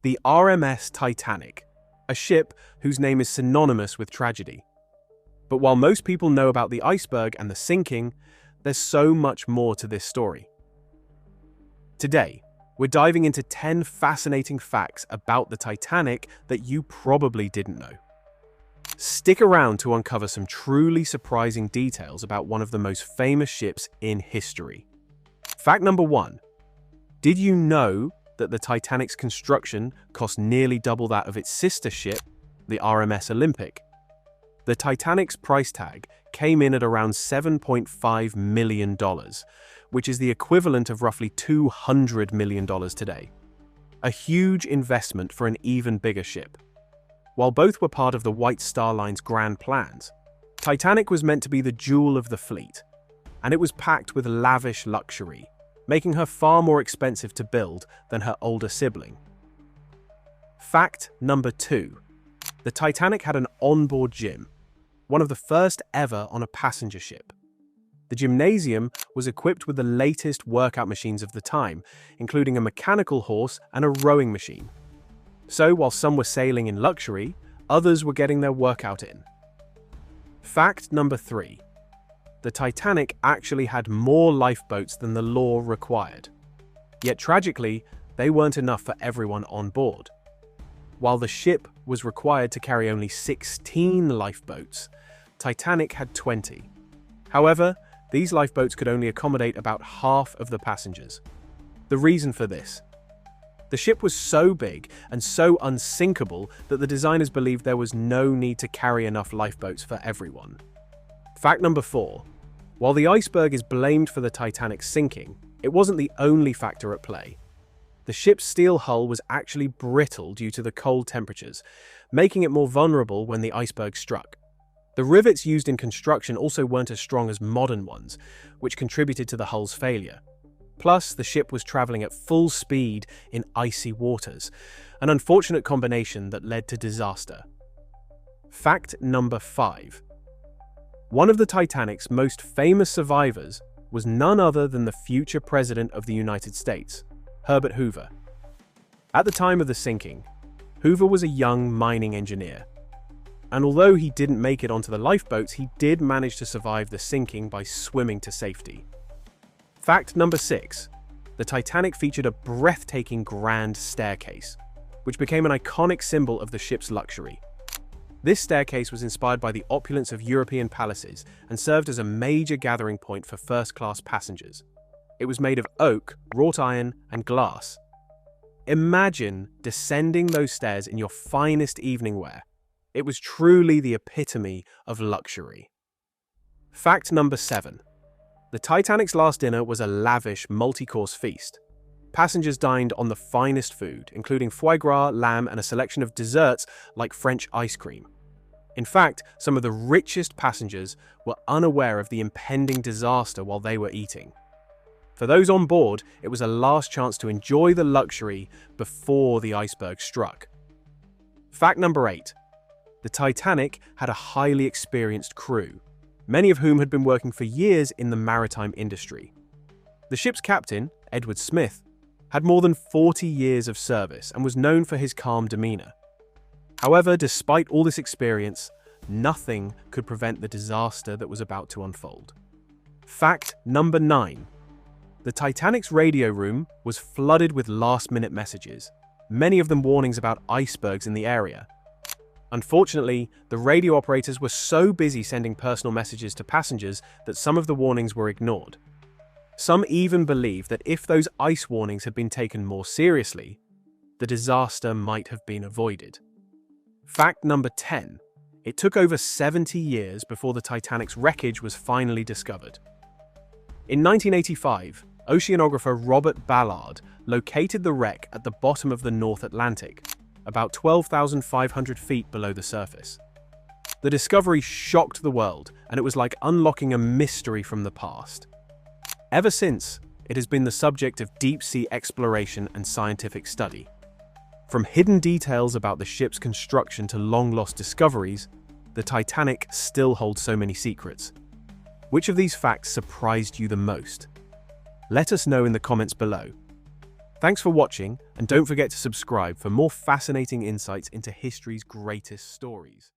The RMS Titanic, a ship whose name is synonymous with tragedy. But while most people know about the iceberg and the sinking, there's so much more to this story. Today, we're diving into 10 fascinating facts about the Titanic that you probably didn't know. Stick around to uncover some truly surprising details about one of the most famous ships in history. Fact number 1. Did you know that the Titanic's construction cost nearly double that of its sister ship, the RMS Olympic? The Titanic's price tag came in at around $7.5 million, which is the equivalent of roughly $200 million today. A huge investment for an even bigger ship. While both were part of the White Star Line's grand plans, Titanic was meant to be the jewel of the fleet, and it was packed with lavish luxury, making her far more expensive to build than her older sibling. Fact number 2. The Titanic had an onboard gym, one of the first ever on a passenger ship. The gymnasium was equipped with the latest workout machines of the time, including a mechanical horse and a rowing machine. So while some were sailing in luxury, others were getting their workout in. Fact number 3. The Titanic actually had more lifeboats than the law required. Yet tragically, they weren't enough for everyone on board. While the ship was required to carry only 16 lifeboats, Titanic had 20. However, these lifeboats could only accommodate about half of the passengers. The reason for this: the ship was so big and so unsinkable that the designers believed there was no need to carry enough lifeboats for everyone. Fact number 4. While the iceberg is blamed for the Titanic's sinking, it wasn't the only factor at play. The ship's steel hull was actually brittle due to the cold temperatures, making it more vulnerable when the iceberg struck. The rivets used in construction also weren't as strong as modern ones, which contributed to the hull's failure. Plus, the ship was traveling at full speed in icy waters, an unfortunate combination that led to disaster. Fact number 5. One of the Titanic's most famous survivors was none other than the future President of the United States, Herbert Hoover. At the time of the sinking, Hoover was a young mining engineer. And although he didn't make it onto the lifeboats, he did manage to survive the sinking by swimming to safety. Fact number 6. The Titanic featured a breathtaking grand staircase, which became an iconic symbol of the ship's luxury. This staircase was inspired by the opulence of European palaces and served as a major gathering point for first-class passengers. It was made of oak, wrought iron, and glass. Imagine descending those stairs in your finest evening wear. It was truly the epitome of luxury. Fact number 7. The Titanic's last dinner was a lavish, multi-course feast. Passengers dined on the finest food, including foie gras, lamb, and a selection of desserts like French ice cream. In fact, some of the richest passengers were unaware of the impending disaster while they were eating. For those on board, it was a last chance to enjoy the luxury before the iceberg struck. Fact number 8. The Titanic had a highly experienced crew, many of whom had been working for years in the maritime industry. The ship's captain, Edward Smith, had more than 40 years of service and was known for his calm demeanor. However, despite all this experience, nothing could prevent the disaster that was about to unfold. Fact number 9. The Titanic's radio room was flooded with last-minute messages, many of them warnings about icebergs in the area. Unfortunately, the radio operators were so busy sending personal messages to passengers that some of the warnings were ignored. Some even believe that if those ice warnings had been taken more seriously, the disaster might have been avoided. Fact number 10. It took over 70 years before the Titanic's wreckage was finally discovered. In 1985, oceanographer Robert Ballard located the wreck at the bottom of the North Atlantic, about 12,500 feet below the surface. The discovery shocked the world, and it was like unlocking a mystery from the past. Ever since, it has been the subject of deep-sea exploration and scientific study. From hidden details about the ship's construction to long-lost discoveries, the Titanic still holds so many secrets. Which of these facts surprised you the most? Let us know in the comments below. Thanks for watching, and don't forget to subscribe for more fascinating insights into history's greatest stories.